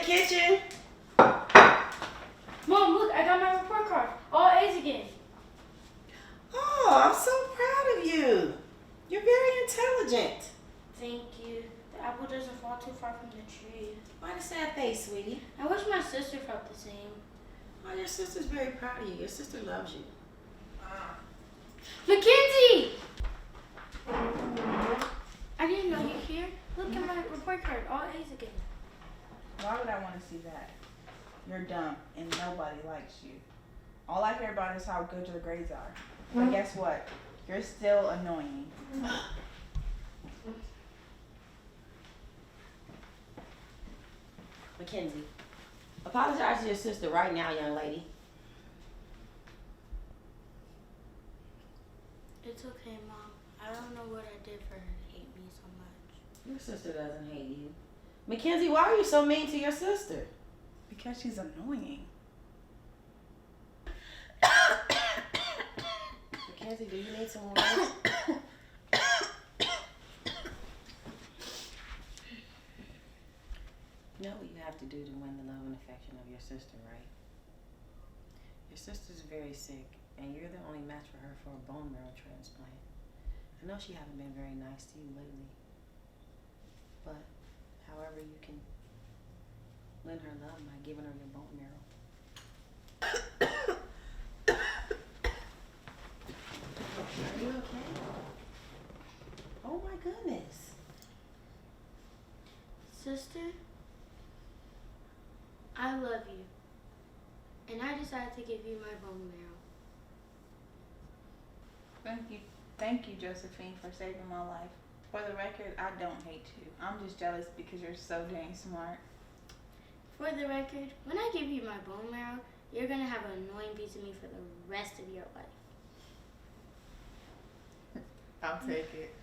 kitchen. Mom, look, I got my report card. All A's again. Oh, I'm so proud of you. You're very intelligent. Thank you. The apple doesn't fall too far from the tree. Why the sad face, sweetie? I wish my sister felt the same. Oh, your sister's very proud of you. Your sister loves you. Mackenzie! I didn't know you're here. Look at my report card. All A's again. Why would I want to see that? You're dumb and nobody likes you. All I hear about is how good your grades are. But guess what? You're still annoying. Mackenzie, apologize to your sister right now, young lady. It's okay, Mom. I don't know what I did for her to hate me so much. Your sister doesn't hate you. Mackenzie, why are you so mean to your sister? Because she's annoying. Mackenzie, do you need some water? You know what you have to do to win the love and affection of your sister, right? Your sister's very sick, and you're the only match for her for a bone marrow transplant. I know she hasn't been very nice to you lately, but however you can win her love by giving her your bone marrow. Are you okay? Oh my goodness. Sister, I love you. And I decided to give you my bone marrow. Thank you, Josephine, for saving my life. For the record, I don't hate you. I'm just jealous because you're so dang smart. For the record, when I give you my bone marrow, you're going to have an annoying piece of me for the rest of your life. I'll take it.